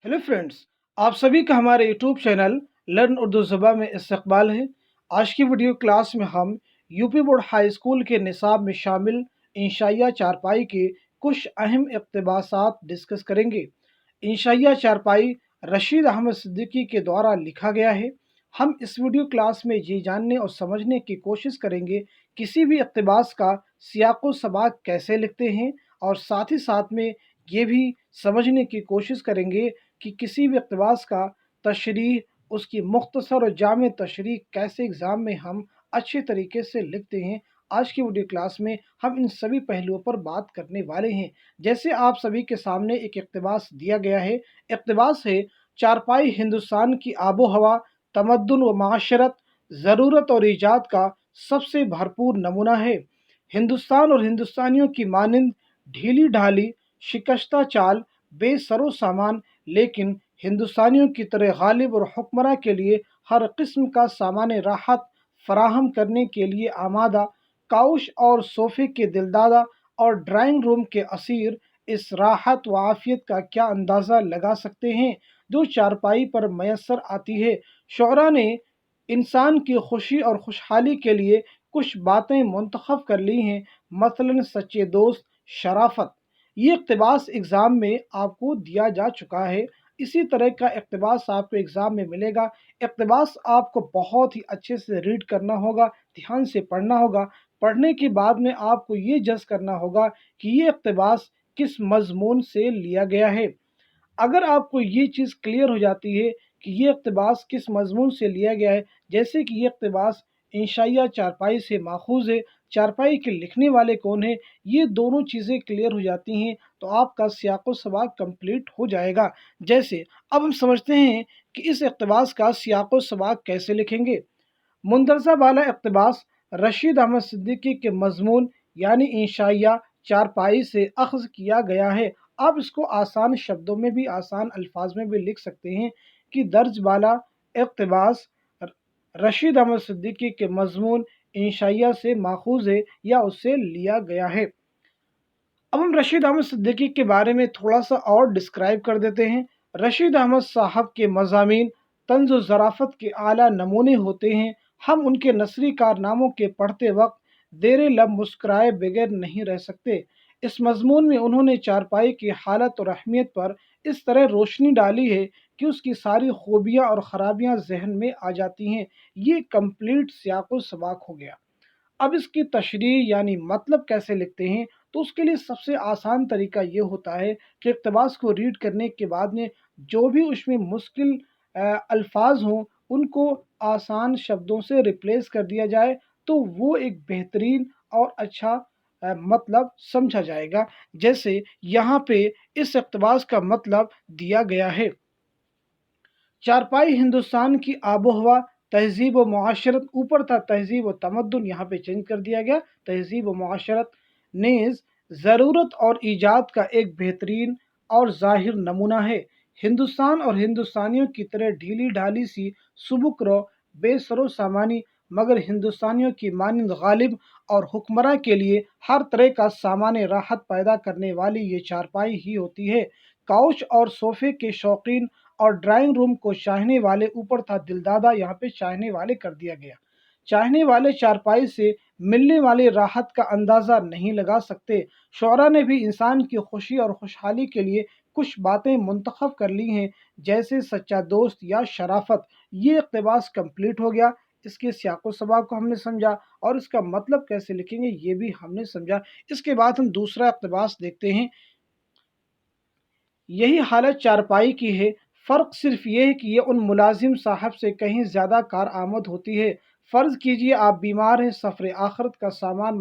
Hello friends. आप सभी का हमारे यूट्यूब चैनल लर्न उर्दू ज़ुबान में इस्तकबाल है। आज की वीडियो क्लास में हम यूपी बोर्ड हाई स्कूल के निसाब में शामिल इंशाइया चारपाई के कुछ अहम इक़्तिबासात डिस्कस करेंगे। इंशाइया चारपाई रशीद अहमद सिद्दीकी के द्वारा लिखा गया है। हम इस वीडियो क्लास में ये जानने और समझने की कोशिश करेंगे किसी भी इक़्तिबास का सियाक़ व सबाक़ कैसे लिखते हैं, और साथ ही साथ में ये भी समझने की कोशिश करेंगे कि किसी भी इक़्तिबास का तशरीह, उसकी मुख्तसर और जामे तशरीह कैसे एग्ज़ाम में हम अच्छे तरीके से लिखते हैं। आज की वीडियो क्लास में हम इन सभी पहलुओं पर बात करने वाले हैं। जैसे आप सभी के सामने एक इक़्तिबास दिया गया है। इक़्तिबास है, चारपाई हिंदुस्तान की आबो हवा, तमद्दुन व माशरत, ज़रूरत और ईजाद का सबसे भरपूर नमूना है। हिंदुस्तान और हिंदुस्तानियों की मानिंद ढीली ढाली, शिकस्ता चाल, बेसरो सामान, लेकिन हिंदुस्तानियों की तरह गालिब और हुक्मरां के लिए हर किस्म का सामान राहत फराहम करने के लिए आमादा, काउश और सोफ़े के दिलदादा और ड्राइंग रूम के असीर, इस राहत व आफ़ियत का क्या अंदाज़ा लगा सकते हैं जो चारपाई पर मैसर आती है। शुअरा ने इंसान की खुशी और खुशहाली के लिए कुछ बातें मुंतखब कर ली हैं, मसलन सच्चे दोस्त, शराफत। ये इक़्तिबास एग्ज़ाम में आपको दिया जा चुका है। इसी तरह का इक़्तिबास आपको एग्ज़ाम में मिलेगा। इक़्तिबास आपको बहुत ही अच्छे से रीड करना होगा, ध्यान से पढ़ना होगा। पढ़ने के बाद में आपको ये जज करना होगा कि ये इक़्तिबास किस मज़मून से लिया गया है। अगर आपको ये चीज़ क्लियर हो जाती है कि ये इक़्तिबास किस मज़मून से लिया गया है, जैसे कि ये इक़्तिबास इंशाइया चारपाई से माख़ूज़ है, चारपाई के लिखने वाले कौन हैं, ये दोनों चीज़ें क्लियर हो जाती हैं तो आपका सियाक़ व सबाक़ कंप्लीट हो जाएगा। जैसे अब हम समझते हैं कि इस इक़्तिबास का सियाक़ व सबाक़ कैसे लिखेंगे। मुंदरजा वाला इक़्तिबास रशीद अहमद सिद्दीकी के मज़मून यानी इंशाइया चारपाई से अख़ज़ किया गया है। आप इसको आसान शब्दों में भी, आसान अल्फाज में भी लिख सकते हैं कि दर्ज वाला इक़्तिबास रशीद अहमद सिद्दीकी के मज़मून इंशाइया से माख़ूज़ है या उससे लिया गया है। अब हम रशीद अहमद सिद्दीकी के बारे में थोड़ा सा और डिस्क्राइब कर देते हैं। रशीद अहमद साहब के मज़ामीन तंज़ व ज़राफ़त के आला नमूने होते हैं। हम उनके नसरी कारनामों के पढ़ते वक्त देर लब मुस्कुराए बगैर नहीं रह सकते। इस मज़मून में उन्होंने चारपाई की हालत और अहमियत पर इस तरह रोशनी डाली है कि उसकी सारी खूबियाँ और ख़राबियाँ जहन में आ जाती हैं। ये कंप्लीट सियाक़ व सबाक़ हो गया। अब इसकी तशरीह यानी मतलब कैसे लिखते हैं, तो उसके लिए सबसे आसान तरीका ये होता है कि इक़्तिबास को रीड करने के बाद में जो भी उसमें मुश्किल अल्फाज हों, उनको आसान शब्दों से रिप्लेस कर दिया जाए, तो वो एक बेहतरीन और अच्छा मतलब समझा जाएगा। जैसे यहाँ पे इस इक़्तिबास का मतलब दिया गया है, चारपाई हिंदुस्तान की आबो-हवा, तहज़ीब व मुआशरत, ऊपर था तहज़ीब व तमद्दुन, यहाँ पे चेंज कर दिया गया तहज़ीब व मुआशरत, नेज़ ज़रूरत और ईजाद का एक बेहतरीन और ज़ाहिर नमूना है। हिंदुस्तान और हिंदुस्तानियों की तरह ढीली-ढाली सी सुबुक-रो, बेसरो सामानी, मगर हिंदुस्तानियों की मानिंद गालिब और हुक्मरां के लिए हर तरह का सामान राहत पैदा करने वाली ये चारपाई ही होती है। काउच और सोफ़े के शौकीन और ड्राइंग रूम को चाहने वाले, ऊपर था दिलदादा, यहाँ पे चाहने वाले कर दिया गया। चाहने वाले चारपाई से मिलने वाली राहत का अंदाज़ा नहीं लगा सकते। शुअरा ने भी इंसान की खुशी और खुशहाली के लिए कुछ बातें मुंतखब कर ली हैं, जैसे सच्चा दोस्त या शराफत। ये इक़्तिबास कंप्लीट हो गया। इसके सियाक़ व सबाक़ को हमने समझा और इसका मतलब कैसे लिखेंगे ये भी हमने समझा। इसके बाद हम दूसरा इक़्तिबास देखते हैं। यही हालत चारपाई की है, फ़र्क सिर्फ ये है कि ये उन मुलाजिम साहब से कहीं ज़्यादा कारआमद होती है। फ़र्ज़ कीजिए आप बीमार हैं, सफ़र आखिरत का सामान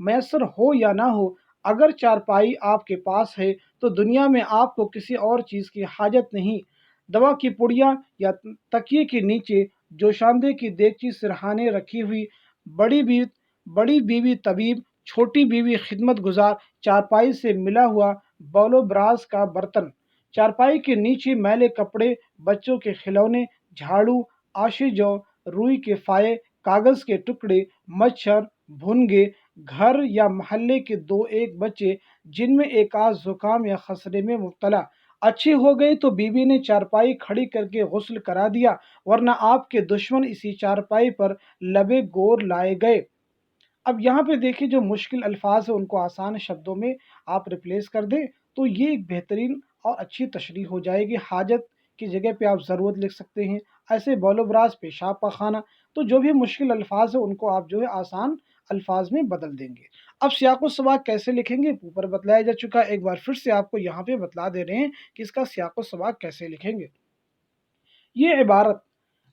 मैसर हो या ना हो, अगर चारपाई आपके पास है तो दुनिया में आपको किसी और चीज़ की हाजत नहीं। दवा की पुड़िया या तकिए के नीचे जोशांदे की देगची सिरहाने रखी हुई, बड़ी भी बड़ी बीवी तबीब, छोटी बीवी खिदमत गुजार, चारपाई से मिला हुआ बौलो ब्रास का बर्तन, चारपाई के नीचे मैले कपड़े, बच्चों के खिलौने, झाड़ू, आशी जौ, रुई के फाये, कागज़ के टुकड़े, मच्छर, भुनगे, घर या मोहल्ले के दो एक बच्चे जिनमें एक आध ज़ुकाम या खसरे में मुब्तला, अच्छी हो गई तो बीवी ने चारपाई खड़ी करके गुस्ल करा दिया, वरना आपके दुश्मन इसी चारपाई पर लबे गोर लाए गए। अब यहाँ पे देखिए जो मुश्किल अल्फाज है उनको आसान शब्दों में आप रिप्लेस कर दें तो ये एक बेहतरीन और अच्छी तशरीह हो जाएगी। हाजत की जगह पे आप ज़रूरत लिख सकते हैं, ऐसे बौलबराज पेशाब पाखाना। तो जो भी मुश्किल अल्फाज है उनको आप जो है आसान अल्फाज में बदल देंगे। अब सियाक़ व सबाक़ कैसे लिखेंगे ऊपर बतलाया जा चुका है, एक बार फिर से आपको यहाँ पे बतला दे रहे हैं कि इसका सियाक़ व सबाक़ कैसे लिखेंगे। ये इबारत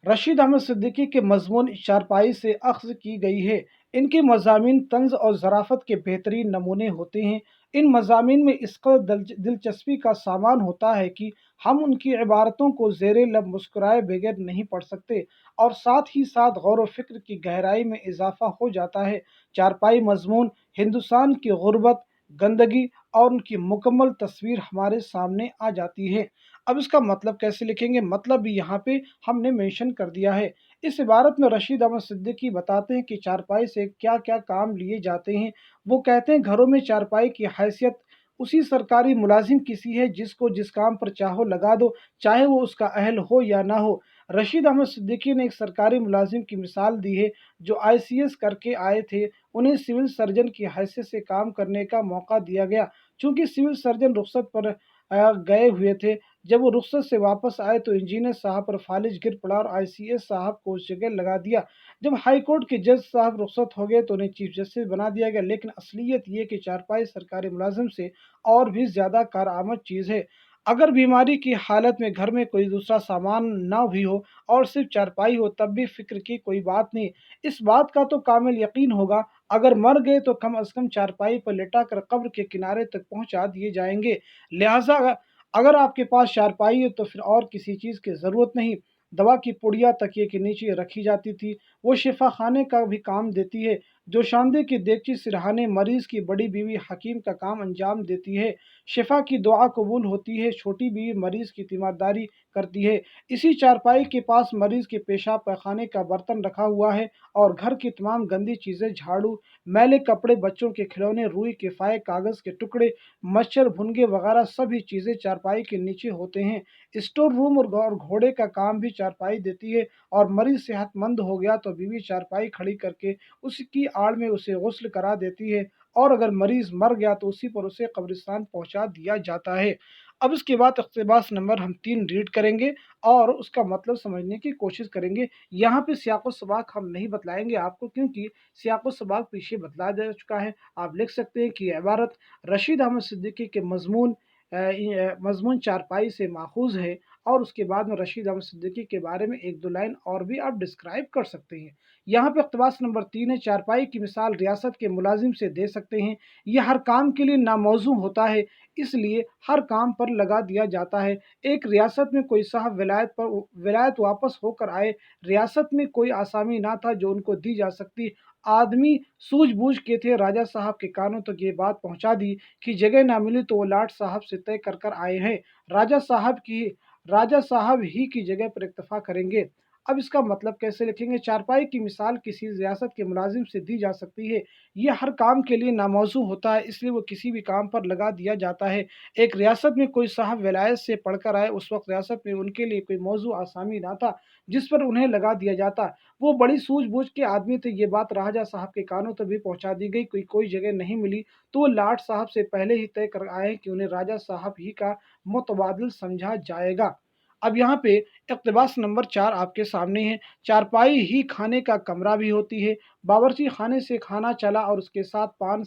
रशीद अहमद सिद्दीकी के मज़मून चारपाई से अख्ज़ की गई है। इनके मज़ामीन तंज़ और ज़राफ़त के बेहतरीन नमूने होते हैं। इन मज़ामीन में इस कदर दिलचस्पी का सामान होता है कि हम उनकी इबारतों को ज़ेरे लब मुस्कुराए बगैर नहीं पढ़ सकते, और साथ ही साथ गौर व फ़िक्र की गहराई में इज़ाफ़ा हो जाता है। चारपाई मज़मून हिंदुस्तान की गुर्बत, गंदगी और उनकी मुकम्मल तस्वीर हमारे सामने आ जाती है। अब इसका मतलब कैसे लिखेंगे, मतलब भी यहाँ पे हमने मेंशन कर दिया है। इस इबारत में रशीद अहमद सिद्दीकी बताते हैं कि चारपाई से क्या-क्या काम लिए जाते हैं। वो कहते हैं घरों में चारपाई की हैसियत उसी सरकारी मुलाजिम की सी है जिसको जिस काम पर चाहो लगा दो, चाहे वो उसका अहल हो या ना हो। रशीद अहमद सिद्दीकी ने एक सरकारी मुलाजिम की मिसाल दी है जो आईसीएस करके आए थे। उन्हें सिविल सर्जन की हैसियत से काम करने का मौका दिया गया। चूँकि सिविल सर्जन रुखसत पर गए हुए थे, जब वो रुखसत से वापस आए तो इंजीनियर साहब पर फालिज गिर पड़ा और आईसीएस साहब को उस जगह लगा दिया। जब हाई कोर्ट के जज साहब रुखसत हो गए तो उन्हें चीफ जस्टिस बना दिया गया। लेकिन असलियत ये कि चारपाई सरकारी मुलाजिम से और भी ज़्यादा कारआमद चीज़ है। अगर बीमारी की हालत में घर में कोई दूसरा सामान ना भी हो और सिर्फ चारपाई हो तब भी फ़िक्र की कोई बात नहीं। इस बात का तो कामिल यकीन होगा, अगर मर गए तो कम अज़ कम चारपाई पर लिटा कर कब्र के किनारे तक पहुँचा दिए जाएँगे। लिहाज़ा अगर आपके पास चारपाई है तो फिर और किसी चीज़ की ज़रूरत नहीं। दवा की पुड़िया तकिए के नीचे रखी जाती थी, वो शिफा खाने का भी काम देती है। जोशांदे की देगची सिरहाने मरीज़ की बड़ी बीवी हकीम का काम अंजाम देती है। शिफा की दुआ कबूल होती है, छोटी बीवी मरीज़ की तीमारदारी करती है। इसी चारपाई के पास मरीज़ के पेशाब पैखाने का बर्तन रखा हुआ है और घर की तमाम गंदी चीज़ें, झाड़ू, मैले कपड़े, बच्चों के खिलौने, रुई के फ़ाये, कागज़ के टुकड़े, मच्छर भुनगे वगैरह सभी चीज़ें चारपाई के नीचे होते हैं। स्टोर रूम और घोड़े का काम भी चारपाई देती है, और मरीज़ सेहतमंद हो गया तो बीवी चारपाई खड़ी करके उसकी आड़ में उसे गुस्ल करा देती है, और अगर मरीज़ मर गया तो उसी पर उसे कब्रिस्तान पहुँचा दिया जाता है। अब इसके बाद इक़्तिबास नंबर हम 3 रीड करेंगे और उसका मतलब समझने की कोशिश करेंगे। यहाँ पे सियाक़-ओ-सबाक़ हम नहीं बतलाएँगे आपको, क्योंकि सियाक़-ओ-सबाक़ पीछे बतला जा चुका है। आप लिख सकते हैं कि ये इबारत रशीद अहमद सिद्दीकी के मज़मून चारपाई से माख़ूज़ है, और उसके बाद में रशीद अहमद सिद्दीकी के बारे में 1-2 लाइन और भी आप डिस्क्राइब कर सकते हैं। यहाँ पे इक़्तिबास नंबर 3 है, चारपाई की मिसाल रियासत के मुलाज़िम से दे सकते हैं। ये हर काम के लिए नामौज़ू होता है, इसलिए हर काम पर लगा दिया जाता है। एक रियासत में कोई साहब विलायत वापस होकर आए, रियासत में कोई आसामी ना था जो उनको दी जा सकती। आदमी सूझबूझ के थे, राजा साहब के कानों तक ये बात पहुँचा दी कि जगह ना मिली तो वो लाट साहब से तय कर आए हैं। राजा साहब की राजा साहब ही की जगह पर इक्तफ़ा करेंगे। अब इसका मतलब कैसे लिखेंगे, चारपाई की मिसाल किसी रियासत के मुलाजिम से दी जा सकती है। ये हर काम के लिए नामौज़ू होता है, इसलिए वो किसी भी काम पर लगा दिया जाता है। एक रियासत में कोई साहब विलायत से पढ़कर आए, उस वक़्त रियासत में उनके लिए कोई मौज़ू आसामी ना था जिस पर उन्हें लगा दिया जाता। वो बड़ी सूझबूझ के आदमी थे, ये बात राजा साहब के कानों तक भी पहुँचा दी गई। कोई जगह नहीं मिली तो वो लाट साहब से पहले ही तय कर आए कि उन्हें राजा साहब ही का मुतबादिल समझा जाएगा। अब यहाँ पे इक़्तिबास नंबर 4 आपके सामने है। चारपाई ही खाने का कमरा भी होती है। बावर्ची खाने से खाना चला और उसके साथ पान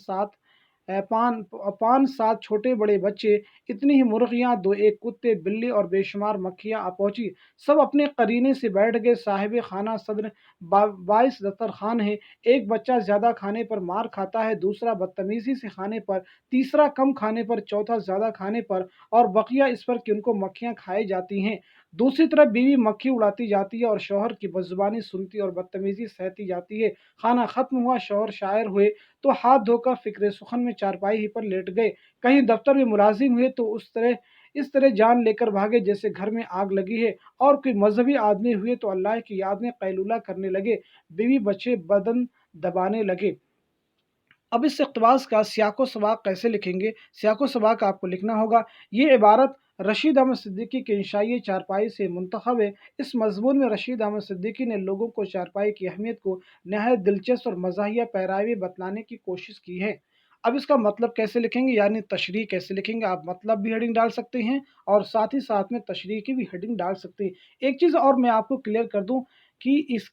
7 छोटे-बड़े बच्चे, इतनी ही मुर्गियाँ, 2-1 कुत्ते, बिल्ली और बेशुमार मक्खियाँ आ पहुँची। सब अपने करीने से बैठ गए। साहिब खाना सद्र बाइस दस्तरख़्वान है। एक बच्चा ज़्यादा खाने पर मार खाता है, दूसरा बदतमीज़ी से खाने पर, तीसरा कम खाने पर, चौथा ज़्यादा खाने पर, और बक़िया इस पर कि उनको मक्खियाँ खाई जाती हैं। दूसरी तरफ बीवी मक्खी उड़ाती जाती है और शौहर की बदज़ुबानी सुनती और बदतमीज़ी सहती जाती है। खाना ख़त्म हुआ, शौहर शायर हुए तो हाथ धोकर फ़िक्र सुख़न में चारपाई ही पर लेट गए। कहीं दफ़्तर में मुलाज़िम हुए तो इस तरह जान लेकर भागे जैसे घर में आग लगी है, और कोई मज़हबी आदमी हुए तो अल्लाह की याद में क़ैलूला करने लगे। बीवी बच्चे बदन दबाने लगे। अब इस इक़्तिबास का सियाक़-ओ-सबाक़ कैसे लिखेंगे? सियाक़-ओ-सबाक़ आपको लिखना होगा, ये इबारत रशीद अहमद सिद्दीकी के इंशाई चारपाई से मुंतखब है। इस मज़मून में रशीद अहमद सिद्दीकी ने लोगों को चारपाई की अहमियत को नहायत दिलचस्प और मज़ाहिया पैरावी बतलाने की कोशिश की है। अब इसका मतलब कैसे लिखेंगे, यानी तशरीह कैसे लिखेंगे। आप मतलब भी हेडिंग डाल सकते हैं और साथ ही साथ में तशरीह की भी हेडिंग डाल सकते हैं। एक चीज़ और मैं आपको क्लियर कर दूं कि इस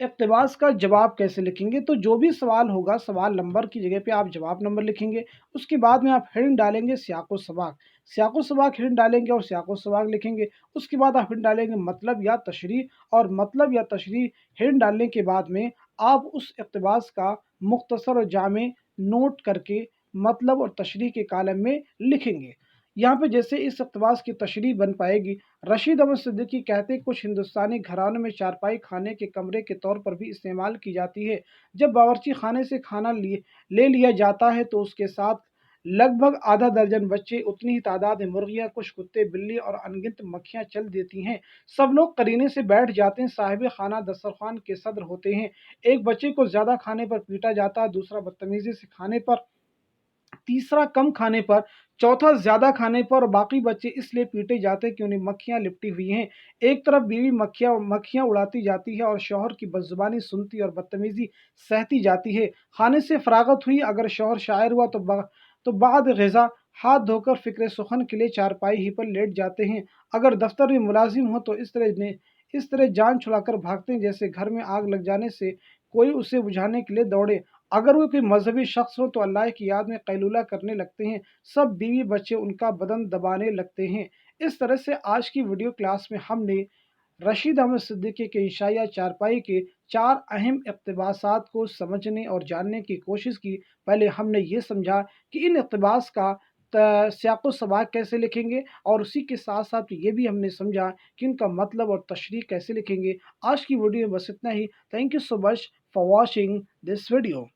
इक़्तिबास का जवाब कैसे लिखेंगे। तो जो भी सवाल होगा, सवाल नंबर की जगह पे आप जवाब नंबर लिखेंगे। उसके बाद में आप हेडिंग डालेंगे सियाक़ो-सवाक़, सियाक़ो-सवाक़ हेडिंग डालेंगे और सियाक़ो-सवाक़ लिखेंगे। उसके बाद आप हेडिंग डालेंगे मतलब या तशरीह, और मतलब या तशरीह हेडिंग डालने के बाद में आप उस इक़्तिबास का मुख्तसर और जामे नोट करके मतलब और तशरीह के कॉलम में लिखेंगे। यहाँ पे जैसे इस इक़्तिबास की तशरीह बन पाएगी। रशीद अहमद सिद्दीकी कहते हैं, कुछ हिंदुस्तानी घरानों में चारपाई खाने के कमरे के तौर पर भी इस्तेमाल की जाती है। जब बावर्ची खाने से खाना ले लिया जाता है तो उसके साथ लगभग आधा दर्जन बच्चे, उतनी ही तादाद में मुर्गियाँ, कुछ कुत्ते, बिल्ली और अनगिनत मक्खियाँ चल देती हैं। सब लोग करीने से बैठ जाते हैं। साहिब खाना दस्तरखान के सदर होते हैं। एक बच्चे को ज़्यादा खाने पर पीटा जाता है, दूसरा बदतमीज़ी से खाने पर, तीसरा कम खाने पर, चौथा ज़्यादा खाने पर, और बाकी बच्चे इसलिए पीटे जाते हैं कि उन्हें मक्खियाँ लिपटी हुई हैं। एक तरफ बीवी मक्खियाँ मक्खियाँ उड़ाती जाती है और शौहर की बदज़ुबानी सुनती और बदतमीज़ी सहती जाती है। खाने से फ़राग़त हुई, अगर शौहर शायर हुआ तो बाद ग़िज़ा हाथ धोकर फ़िक्र सुखन के लिए चारपाई ही पर लेट जाते हैं। अगर दफ़्तर में मुलाज़िम हो तो इस तरह जान छुड़ाकर भागते हैं जैसे घर में आग लग जाने से कोई उसे बुझाने के लिए दौड़े। अगर वो कोई मजहबी शख्स हो तो अल्लाह की याद में कैलूला करने लगते हैं। सब बीवी बच्चे उनका बदन दबाने लगते हैं। इस तरह से आज की वीडियो क्लास में हमने रशीद अहमद सिद्दीकी के इशाया चारपाई के 4 अहम इक़्तिबासात को समझने और जानने की कोशिश की। पहले हमने ये समझा कि इन इक़्तिबास का सियाक़ो-सवाक़ कैसे लिखेंगे, और उसी के साथ-साथ ये भी हमने समझा कि इनका मतलब और तशरीह कैसे लिखेंगे। आज की वीडियो में बस इतना ही। Thank you so much for watching this video.